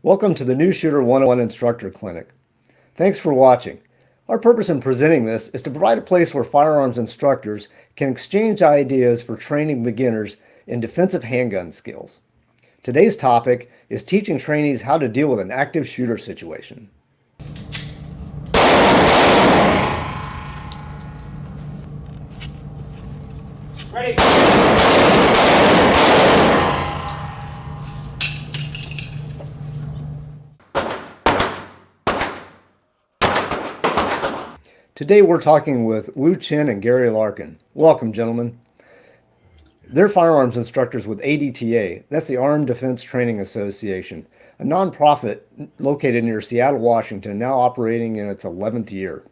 Welcome to the New Shooter 101 Instructor Clinic. Thanks for watching. Our purpose in presenting this is to provide a place where firearms instructors can exchange ideas for training beginners in defensive handgun skills. Today's topic is teaching trainees how to deal with an active shooter situation. Ready. Today we're talking with Wu Chen and Gary Larkin. Welcome, gentlemen. They're firearms instructors with ADTA, that's the Armed Defense Training Association, a nonprofit located near Seattle, Washington, now operating in its 11th year.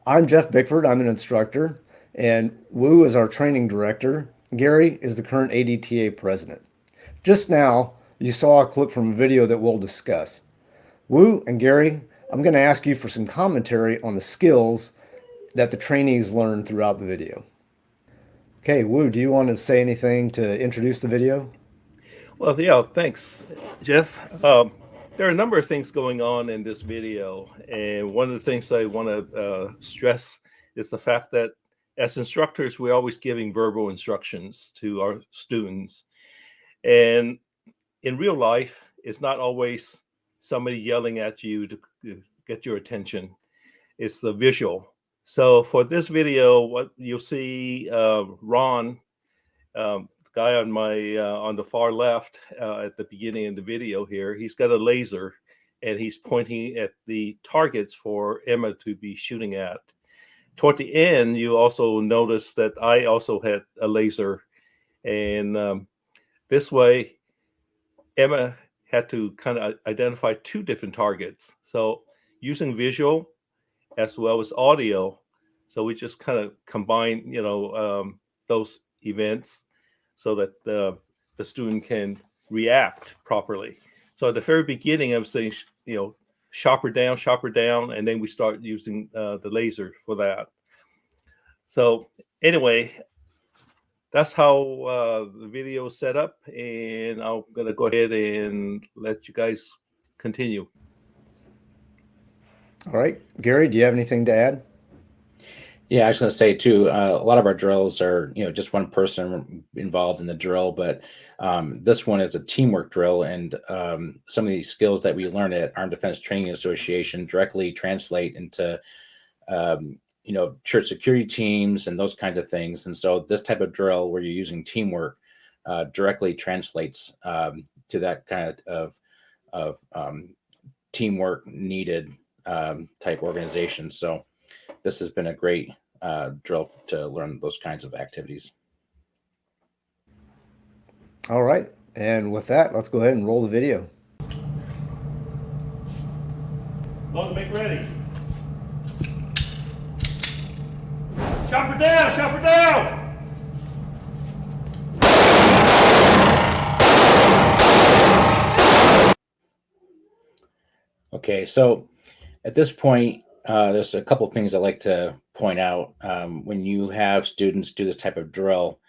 I'm Jeff Bickford, I'm an instructor, and Wu is our training director. Gary is the current ADTA president. Just now, you saw a clip from a video that we'll discuss. Wu and Gary, I'm going to ask you for some commentary on the skills that the trainees learned throughout the video. Okay, Wu, do you want to say anything to introduce the video? Well, yeah, thanks, Jeff. There are a number of things going on in this video, and one of the things I want to stress is the fact that as instructors, we're always giving verbal instructions to our students, and in real life, it's not always somebody yelling at you to get your attention. It's the visual. So for this video, what you'll see, Ron, the guy on my on the far left at the beginning of the video here, he's got a laser and he's pointing at the targets for Emma to be shooting at. Toward the end, you also notice that I also had a laser, and this way, Emma had to kind of identify two different targets. So using visual as well as audio, so we just kind of combine, those events so that the student can react properly. So at the very beginning, I was saying, sharper down, and then we start using the laser for that. So anyway, that's how the video is set up, and I'm going to go ahead and let you guys continue. All right, Gary, do you have anything to add? Yeah, I was going to say too, a lot of our drills are, just one person involved in the drill, but this one is a teamwork drill, and some of these skills that we learn at Armed Defense Training Association directly translate into church security teams and those kinds of things. And so this type of drill where you're using teamwork directly translates to that kind of teamwork needed type organization. So this has been a great drill to learn those kinds of activities. All right, and with that, let's go ahead and roll the video. Load, make ready. Chop her down, chop her down! Okay, so at this point, there's a couple of things I'd like to point out when you have students do this type of drill.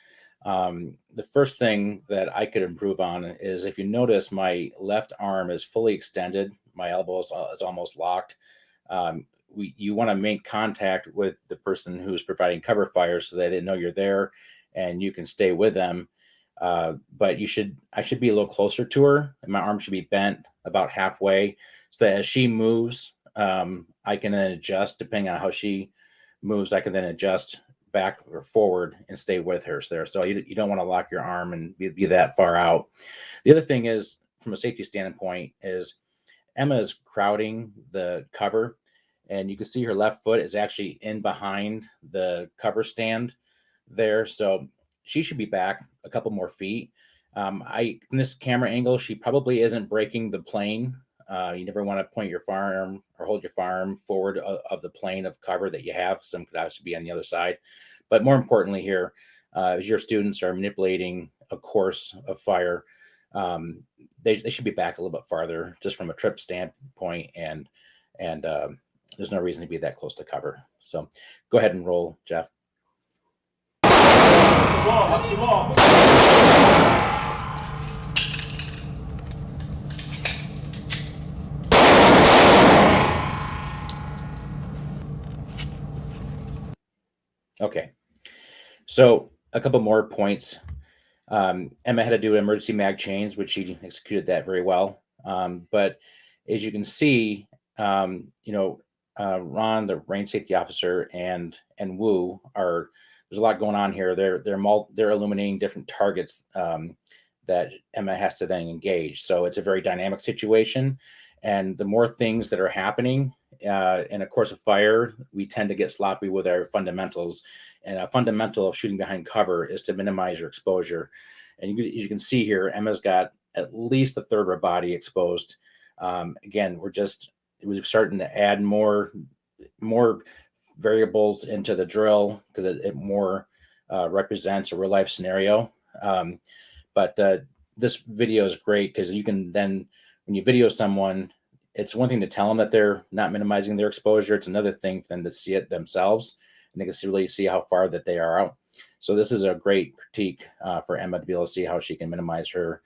The first thing that I could improve on is if you notice my left arm is fully extended, my elbow is almost locked. You want to make contact with the person who's providing cover fire so that they know you're there and you can stay with them. But I should be a little closer to her, and my arm should be bent about halfway so that as she moves, I can then adjust depending on how she moves. I can then adjust back or forward and stay with her there. So you don't want to lock your arm and be that far out. The other thing is, from a safety standpoint, is Emma is crowding the cover, and you can see her left foot is actually in behind the cover stand there. So she should be back a couple more feet. In this camera angle, she probably isn't breaking the plane. You never want to point your firearm or hold your firearm forward of the plane of cover that you have. Some could actually be on the other side. But more importantly here, as your students are manipulating a course of fire, they should be back a little bit farther just from a trip standpoint, and there's no reason to be that close to cover. So go ahead and roll, Jeff. Watch the wall. Okay. So a couple more points. Emma had to do emergency mag chains, which she executed that very well. But as you can see, Ron, the range safety officer, and Wu are, there's a lot going on here. They're illuminating different targets that Emma has to then engage. So it's a very dynamic situation, and the more things that are happening in a course of fire, we tend to get sloppy with our fundamentals. And a fundamental of shooting behind cover is to minimize your exposure. And as you can see here, Emma's got at least a third of her body exposed. Again, we're starting to add more variables into the drill because it more represents a real life scenario. But this video is great because you can then, when you video someone, it's one thing to tell them that they're not minimizing their exposure. It's another thing for them to see it themselves, and they can really see how far that they are out. So this is a great critique for Emma to be able to see how she can minimize her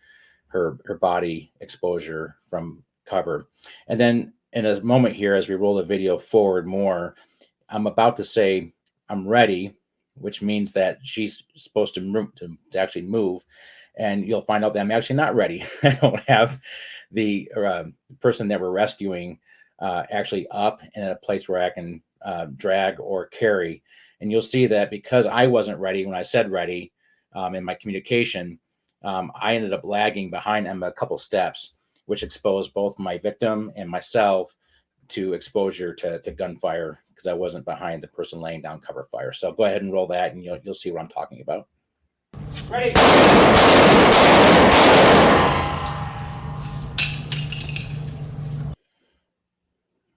body exposure from cover. And then in a moment here, as we roll the video forward more, I'm about to say I'm ready, which means that she's supposed to actually move. And you'll find out that I'm actually not ready. I don't have the person that we're rescuing actually up in a place where I can drag or carry. And you'll see that because I wasn't ready when I said ready in my communication, I ended up lagging behind Emma a couple steps, which exposed both my victim and myself to exposure to gunfire because I wasn't behind the person laying down cover fire. So go ahead and roll that, and you'll see what I'm talking about. Ready.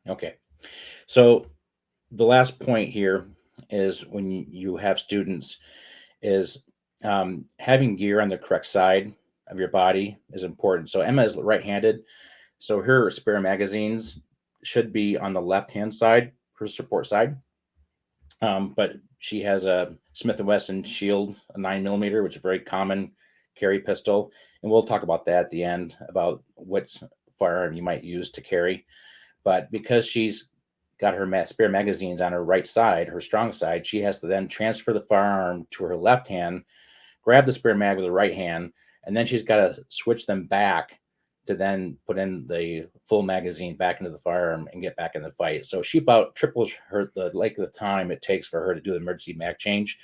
Okay. So the last point here is when you have students is having gear on the correct side of your body is important. So Emma is right-handed. So her spare magazines should be on the left-hand side, her support side. But she has a Smith & Wesson Shield, a 9mm, which is a very common carry pistol. And we'll talk about that at the end, about what firearm you might use to carry. But because she's got her spare magazines on her right side, her strong side, she has to then transfer the firearm to her left hand, grab the spare mag with her right hand, and then she's got to switch them back to then put in the full magazine back into the firearm and get back in the fight. So she about triples the length of time it takes for her to do the emergency mag change.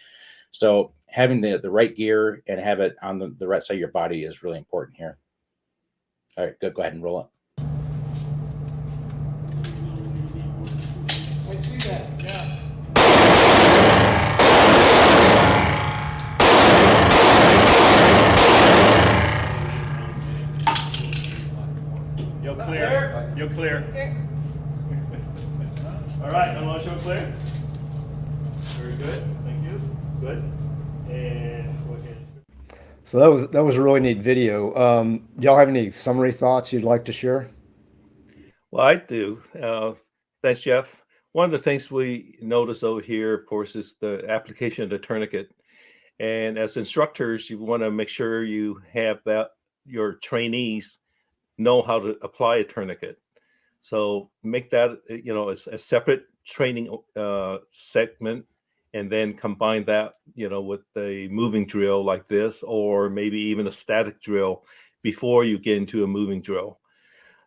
So having the right gear and have it on the right side of your body is really important here. All right, good. Go ahead and roll it. I see that, yeah. You're clear. You're clear. All right, unlaunch, you're clear. Very good. Thank you. Good. And go ahead. So that was a really neat video. Do y'all have any summary thoughts you'd like to share? Well, I do. Thanks, Jeff. One of the things we notice over here, of course, is the application of the tourniquet. And as instructors, you want to make sure you have that your trainees know how to apply a tourniquet. So make that a separate training segment, and then combine that with a moving drill like this, or maybe even a static drill before you get into a moving drill.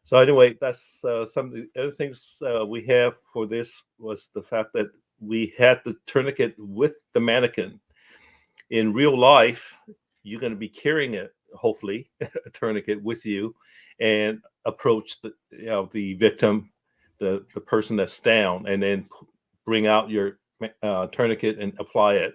So anyway, that's some of the other things we have for this was the fact that we had the tourniquet with the mannequin. In real life, you're going to be carrying it, hopefully, a tourniquet with you, and approach the victim, the person that's down, and then bring out your tourniquet and apply it.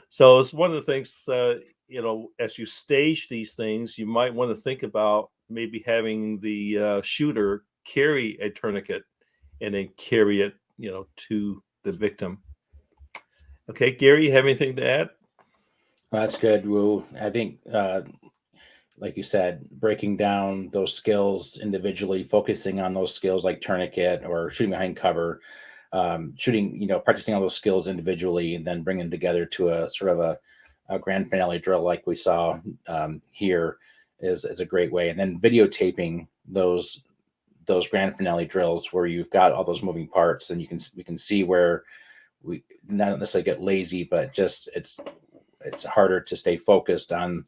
So it's one of the things, as you stage these things, you might want to think about maybe having the shooter carry a tourniquet and then carry it, to the victim. Okay, Gary, you have anything to add? Well, that's good, Wu. I think, like you said, breaking down those skills individually, focusing on those skills like tourniquet or shooting behind cover, practicing all those skills individually, and then bringing them together to a sort of a grand finale drill like we saw here is a great way. And then videotaping those grand finale drills where you've got all those moving parts, and we can see where we not necessarily get lazy, but just it's harder to stay focused on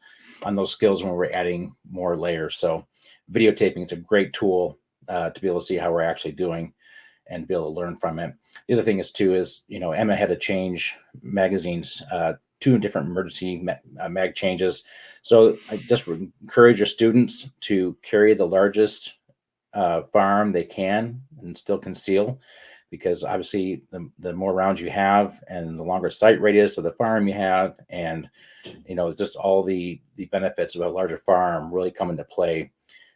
those skills when we're adding more layers. So videotaping is a great tool to be able to see how we're actually doing and be able to learn from it. The other thing is too is, you know, Emma had to change magazines, 2 different emergency mag changes. So I just would encourage your students to carry the largest firearm they can and still conceal, because obviously the more rounds you have and the longer sight radius of the firearm you have, and you know, just all the benefits of a larger firearm really come into play,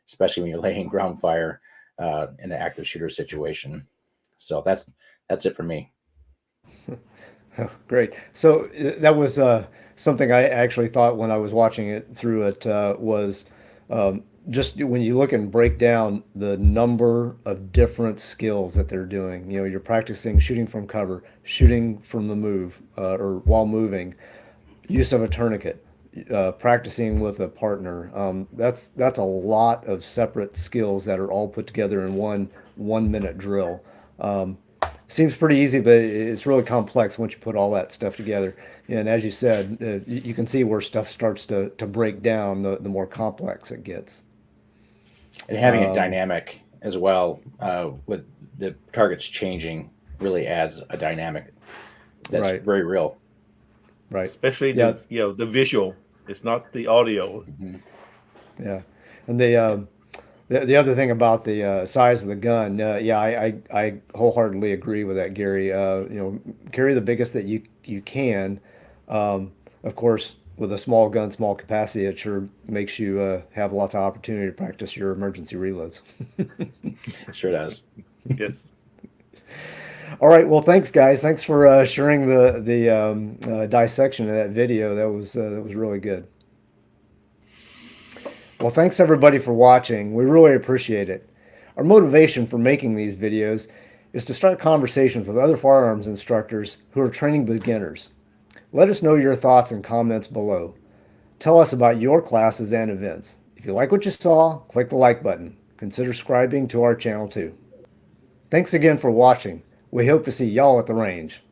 especially when you're laying ground fire in an active shooter situation. So that's it for me. Oh, great. So that was something I actually thought when I was watching it through it was just when you look and break down the number of different skills that they're doing. You know, you're practicing shooting from cover, shooting from the move or while moving, use of a tourniquet, practicing with a partner. That's a lot of separate skills that are all put together in one minute drill. Seems pretty easy, but it's really complex once you put all that stuff together. And as you said, you can see where stuff starts to break down the more complex it gets. And having it dynamic as well, with the targets changing, really adds a dynamic that's Right. very real. Right. Especially Yeah. the visual. It's not the audio. Yeah. And the other thing about the size of the gun, yeah, I wholeheartedly agree with that, Gary. You know, carry the biggest that you can. Of course, with a small gun, small capacity, it sure makes you have lots of opportunity to practice your emergency reloads. It sure does. Yes. All right. Well, thanks, guys. Thanks for sharing the dissection of that video. That was really good. Well, thanks everybody for watching. We really appreciate it. Our motivation for making these videos is to start conversations with other firearms instructors who are training beginners. Let us know your thoughts and comments below. Tell us about your classes and events. If you like what you saw, click the like button. Consider subscribing to our channel too. Thanks again for watching. We hope to see y'all at the range.